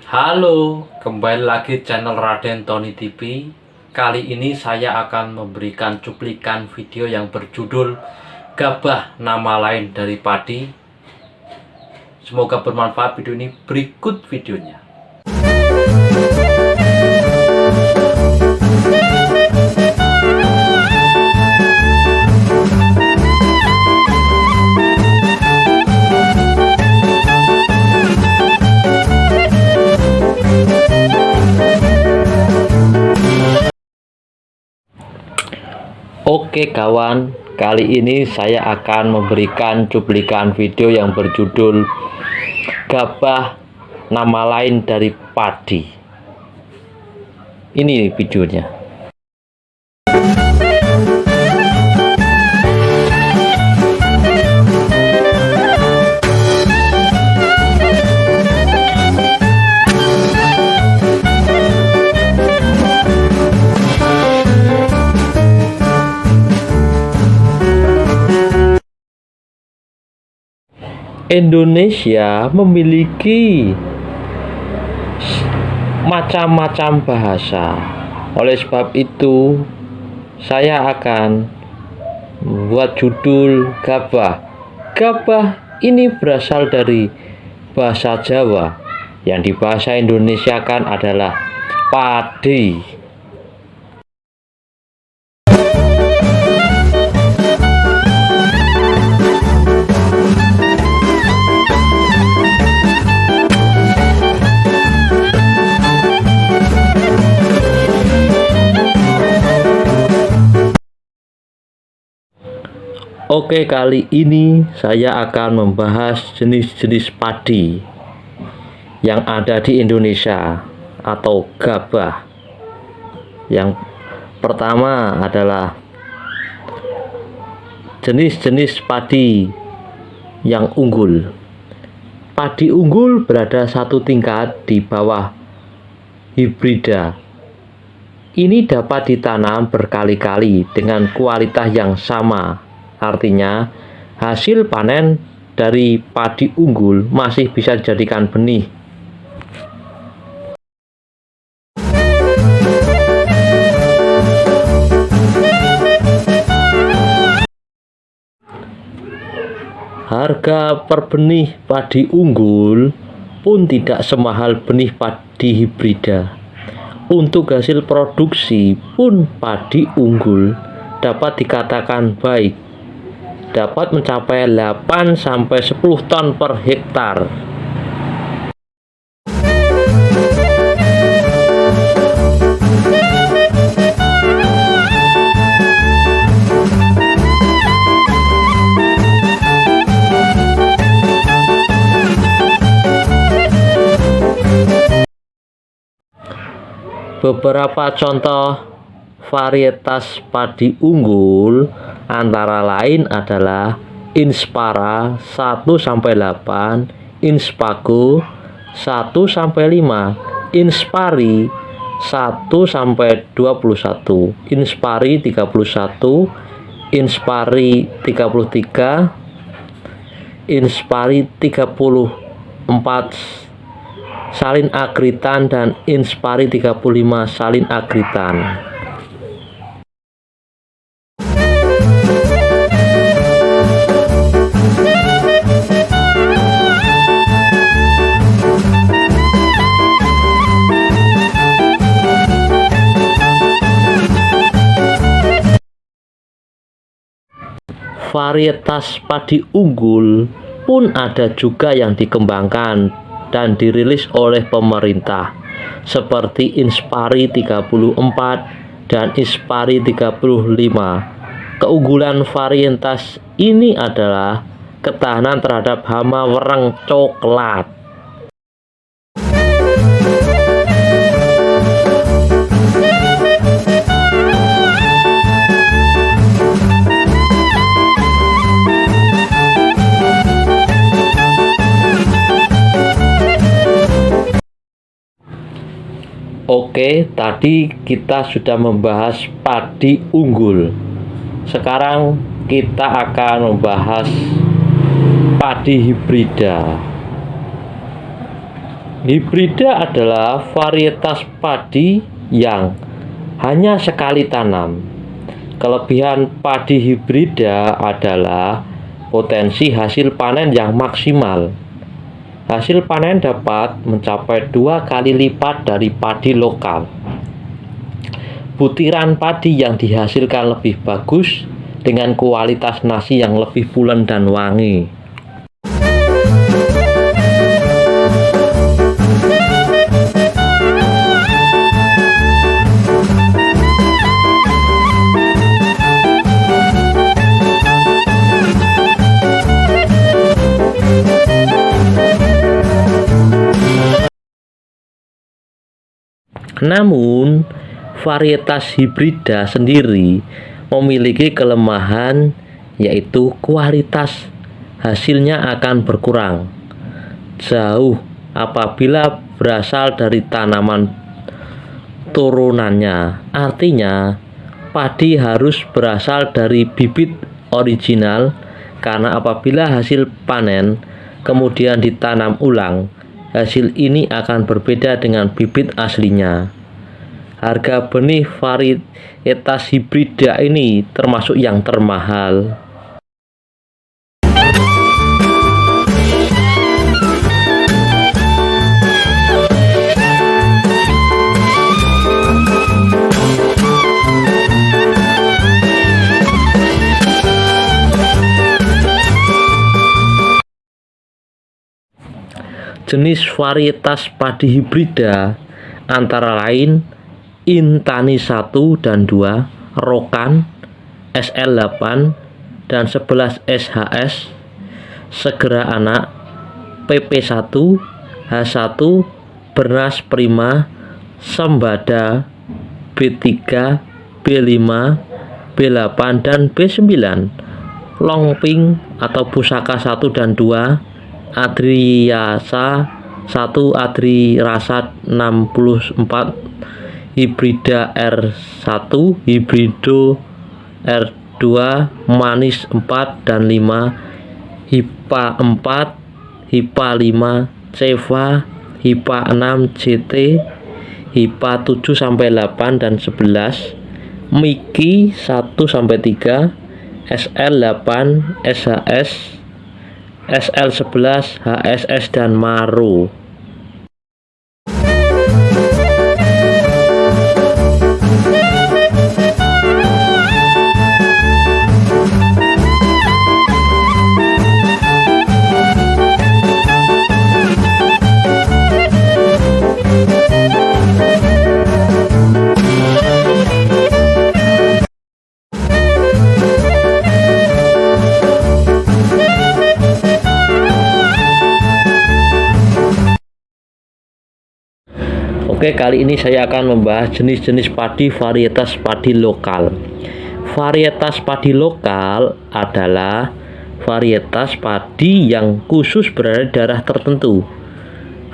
Halo, kembali lagi channel Raden Tony TV. Kali ini saya akan memberikan cuplikan video yang berjudul Gabah Nama Lain dari Padi. Semoga bermanfaat video ini. Berikut videonya. Oke kawan, kali ini saya akan memberikan cuplikan video yang berjudul Gabah Nama Lain dari Padi. Ini videonya. Indonesia memiliki macam-macam bahasa. Oleh sebab itu, saya akan membuat judul Gabah. Gabah ini berasal dari bahasa Jawa, yang di bahasa Indonesia kan adalah padi. Oke, kali ini saya akan membahas jenis-jenis padi yang ada di Indonesia atau gabah. Yang pertama adalah jenis-jenis padi yang unggul. Padi unggul berada satu tingkat di bawah hibrida. Ini dapat ditanam berkali-kali dengan kualitas yang sama. Artinya, hasil panen dari padi unggul masih bisa dijadikan benih. Harga per benih padi unggul pun tidak semahal benih padi hibrida. Untuk hasil produksi pun padi unggul dapat dikatakan baik. Dapat mencapai 8-10 ton per hektar. Beberapa contoh varietas padi unggul antara lain adalah Inspara 1-8, Inspago 1-5, Inspari 1-21, Inspari 31, Inspari 33, Inspari 34 salin agritan, dan Inspari 35 salin agritan. Varietas padi unggul pun ada juga yang dikembangkan dan dirilis oleh pemerintah, seperti Inspari 34 dan Inspari 35. Keunggulan varietas ini adalah ketahanan terhadap hama wereng coklat. Oke, tadi kita sudah membahas padi unggul. Sekarang kita akan membahas padi hibrida. Hibrida adalah varietas padi yang hanya sekali tanam. Kelebihan padi hibrida adalah potensi hasil panen yang maksimal. Hasil panen dapat mencapai 2 kali lipat dari padi lokal. Butiran padi yang dihasilkan lebih bagus dengan kualitas nasi yang lebih pulen dan wangi. Namun, varietas hibrida sendiri memiliki kelemahan, yaitu kualitas hasilnya akan berkurang jauh apabila berasal dari tanaman turunannya. Artinya, padi harus berasal dari bibit original, karena apabila hasil panen kemudian ditanam ulang, hasil ini akan berbeda dengan bibit aslinya. Harga benih varietas hibrida ini termasuk yang termahal. Jenis varietas padi hibrida antara lain Intani 1 dan 2, Rokan, SL8 dan 11 SHS, Segera Anak, PP1, H1, Bernas Prima, Sembada, B3, B5, B8 dan B9, Longping atau Pusaka 1 dan 2, Adriasa 1, Adrirasa 64, Hibrida R1, Hibrido R2, Manis 4 dan 5, Hipa 4, Hipa 5, Ceva, Hipa 6, JT, Hipa 7 sampai 8 dan 11, Miki 1 sampai 3, SL8, SHS, SL11, HSS dan Maru. Oke, kali ini saya akan membahas jenis-jenis padi varietas padi lokal. Varietas padi lokal adalah varietas padi yang khusus berada di daerah tertentu.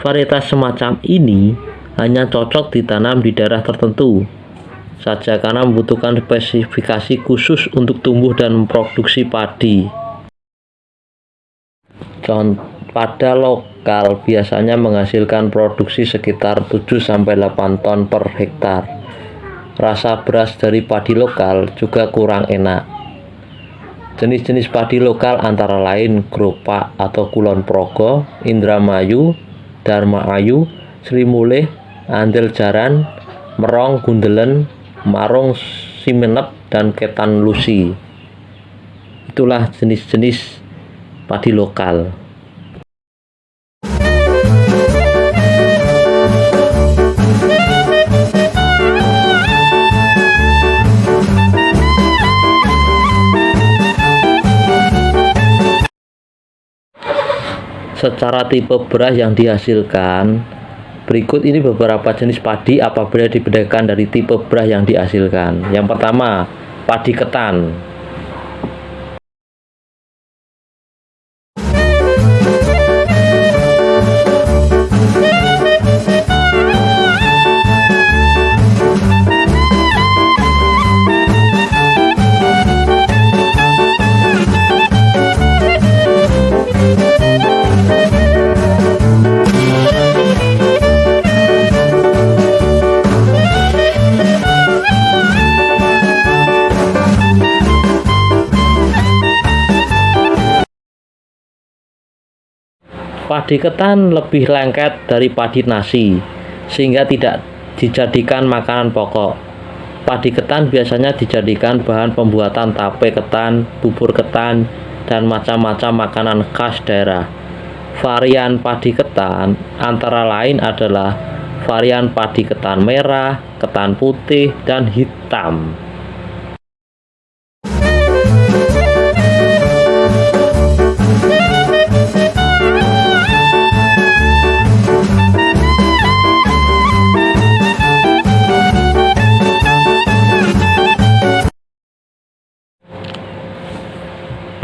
Varietas semacam ini hanya cocok ditanam di daerah tertentu saja karena membutuhkan spesifikasi khusus untuk tumbuh dan memproduksi padi. Contoh, pada lokal biasanya menghasilkan produksi sekitar 7-8 ton per hektar. Rasa beras dari padi lokal juga kurang enak. Jenis-jenis padi lokal antara lain Gropak atau Kulon Progo, Indramayu, Dharma Ayu, Sri Mulih, Andel Jaran, Merong Gundelen, Marung Simenep, dan Ketan Lusi. Itulah jenis-jenis padi lokal. Secara tipe beras yang dihasilkan, berikut ini beberapa jenis padi apabila dibedakan dari tipe beras yang dihasilkan. Yang pertama, padi ketan. Padi ketan lebih lengket dari padi nasi, sehingga tidak dijadikan makanan pokok. Padi ketan biasanya dijadikan bahan pembuatan tape ketan, bubur ketan, dan macam-macam makanan khas daerah. Varian padi ketan antara lain adalah varian padi ketan merah, ketan putih, dan hitam.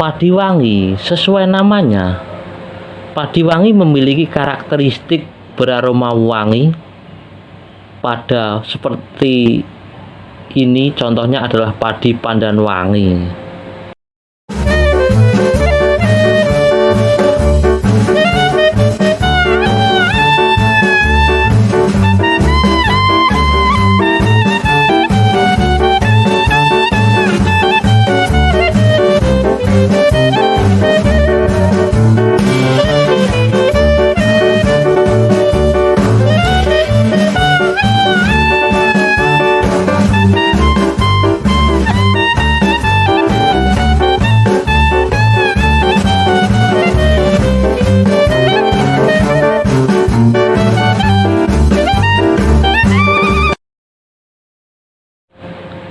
Padi wangi, sesuai namanya, padi wangi memiliki karakteristik beraroma wangi. Pada seperti ini contohnya adalah padi pandan wangi.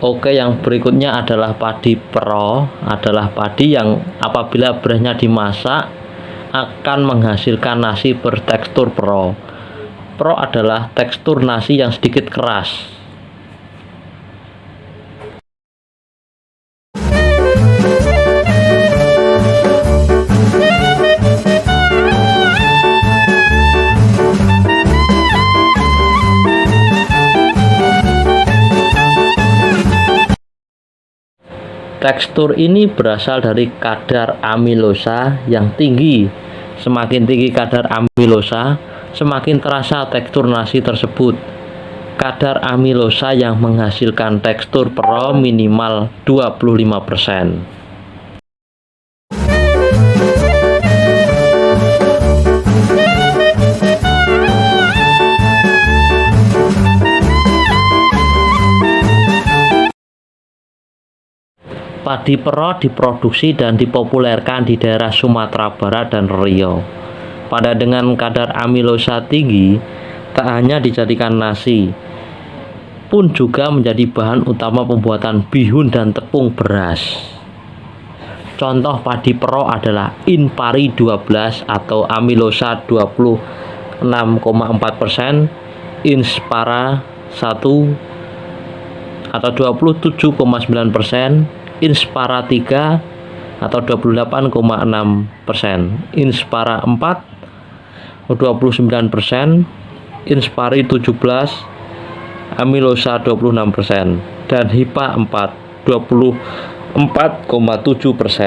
Oke, yang berikutnya adalah padi pro, adalah padi yang apabila berasnya dimasak akan menghasilkan nasi bertekstur pro. Pro adalah tekstur nasi yang sedikit keras. Tekstur ini berasal dari kadar amilosa yang tinggi. Semakin tinggi kadar amilosa, semakin terasa tekstur nasi tersebut. Kadar amilosa yang menghasilkan tekstur pro minimal 25%. Padi pro diproduksi dan dipopulerkan di daerah Sumatera Barat dan Riau. Pada dengan kadar amilosa tinggi, tak hanya dijadikan nasi, pun juga menjadi bahan utama pembuatan bihun dan tepung beras. Contoh padi pro adalah Inpari 12 atau amilosa 26,4%, Inspara 1 atau 27,9%, Inspara 3 atau 28,6%, Inspara 4 29%, Inspari 17, Amilosa 26%, dan HIPA 4 24,7%.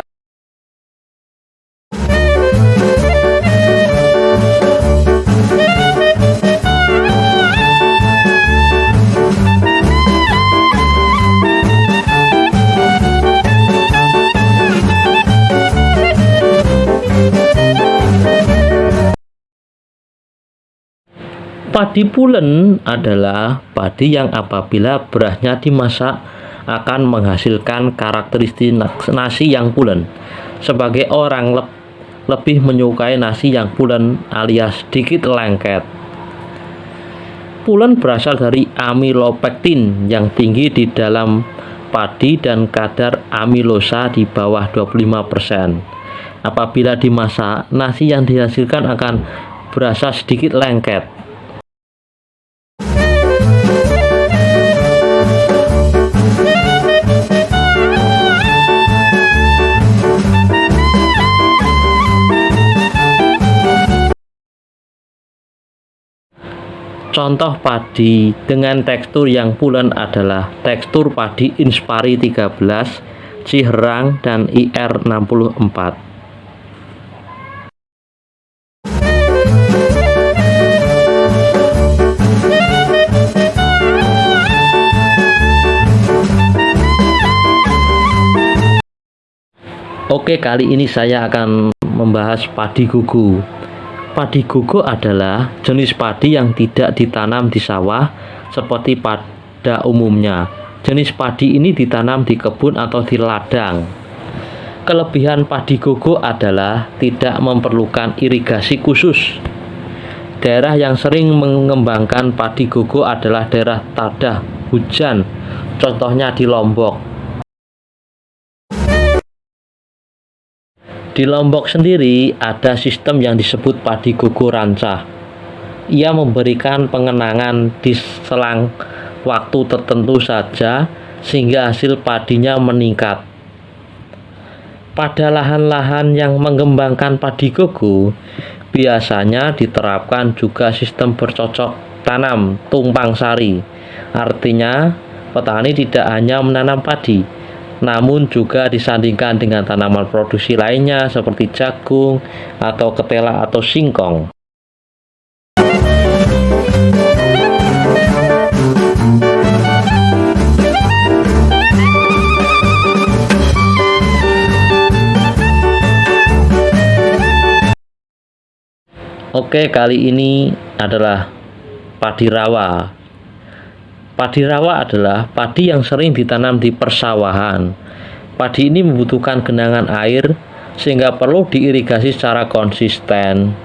Padi pulen adalah padi yang apabila berasnya dimasak akan menghasilkan karakteristik nasi yang pulen. Sebagai orang lebih menyukai nasi yang pulen alias sedikit lengket. Pulen berasal dari amilopektin yang tinggi di dalam padi dan kadar amilosa di bawah 25%. Apabila dimasak, nasi yang dihasilkan akan berasa sedikit lengket. Contoh padi dengan tekstur yang pulen adalah tekstur padi Inspari 13, Ciherang, dan IR64. Oke, kali ini saya akan membahas padi gugu. Padi gogo adalah jenis padi yang tidak ditanam di sawah seperti pada umumnya. Jenis padi ini ditanam di kebun atau di ladang. Kelebihan padi gogo adalah tidak memerlukan irigasi khusus. Daerah yang sering mengembangkan padi gogo adalah daerah tadah hujan, contohnya di Lombok. Di Lombok sendiri ada sistem yang disebut padi gogo rancah. Ia memberikan pengenangan di selang waktu tertentu saja sehingga hasil padinya meningkat. Pada lahan-lahan yang mengembangkan padi gogo, biasanya diterapkan juga sistem bercocok tanam tumpang sari. Artinya, petani tidak hanya menanam padi, namun juga disandingkan dengan tanaman produksi lainnya seperti jagung atau ketela atau singkong. Oke, kali ini adalah padi rawa. Padi rawa adalah padi yang sering ditanam di persawahan. Padi ini membutuhkan genangan air sehingga perlu diirigasi secara konsisten.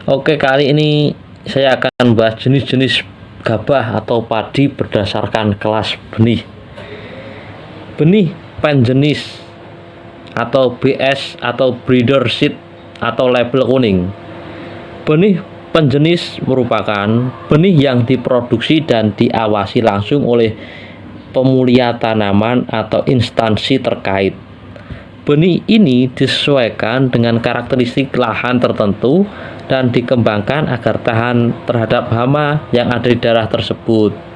Oke, kali ini saya akan membahas jenis-jenis gabah atau padi berdasarkan kelas benih. Benih penjenis atau BS atau breeder seed atau label kuning. Benih penjenis merupakan benih yang diproduksi dan diawasi langsung oleh pemulia tanaman atau instansi terkait. Benih ini disesuaikan dengan karakteristik lahan tertentu dan dikembangkan agar tahan terhadap hama yang ada di daerah tersebut.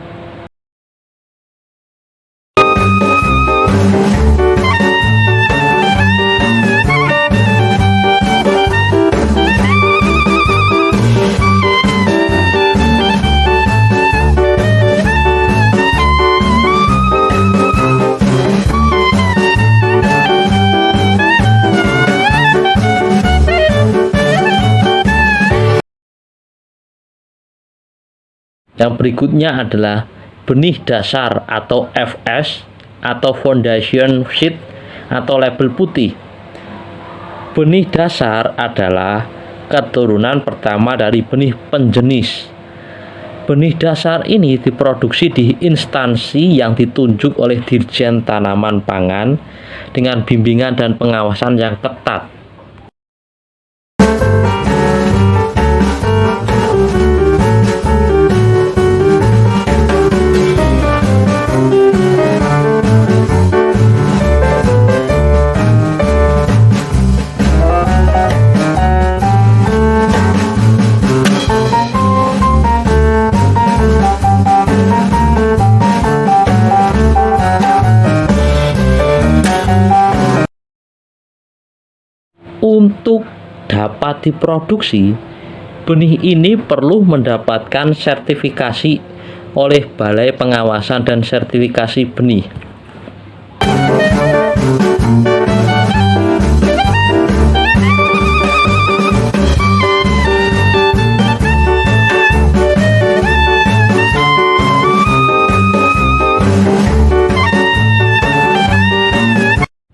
Yang berikutnya adalah benih dasar atau FS atau foundation seed atau label putih. Benih dasar adalah keturunan pertama dari benih penjenis. Benih dasar ini diproduksi di instansi yang ditunjuk oleh Dirjen Tanaman Pangan dengan bimbingan dan pengawasan yang ketat. Untuk dapat diproduksi, benih ini perlu mendapatkan sertifikasi oleh Balai Pengawasan dan Sertifikasi Benih.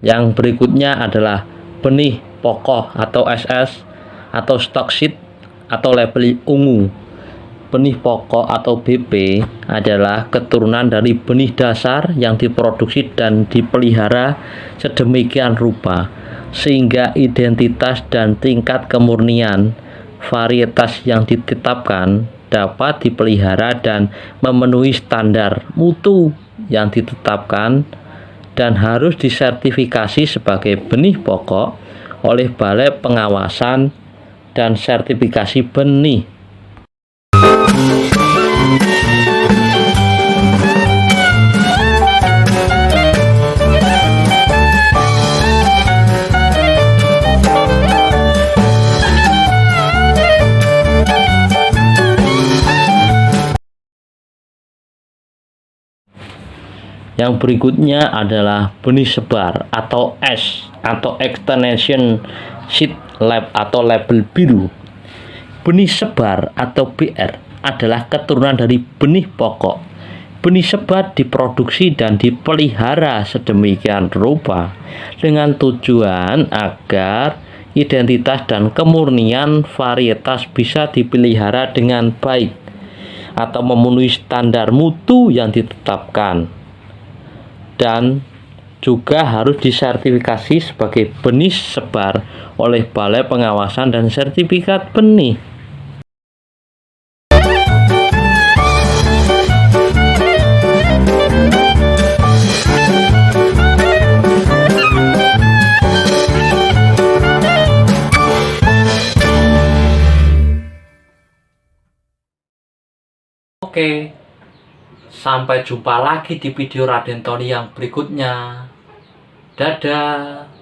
Yang berikutnya adalah benih pokok atau SS atau stock seed atau label ungu. Benih pokok atau BP adalah keturunan dari benih dasar yang diproduksi dan dipelihara sedemikian rupa sehingga identitas dan tingkat kemurnian varietas yang ditetapkan dapat dipelihara dan memenuhi standar mutu yang ditetapkan dan harus disertifikasi sebagai benih pokok oleh Balai Pengawasan dan Sertifikasi Benih. Yang berikutnya adalah benih sebar atau S atau Extension Seed Lab atau label biru. Benih sebar atau BR adalah keturunan dari benih pokok. Benih sebar diproduksi dan dipelihara sedemikian rupa dengan tujuan agar identitas dan kemurnian varietas bisa dipelihara dengan baik atau memenuhi standar mutu yang ditetapkan, dan juga harus disertifikasi sebagai benih sebar oleh Balai Pengawasan dan Sertifikat Benih. Oke, sampai jumpa lagi di video Raden Tony yang berikutnya. Dadah.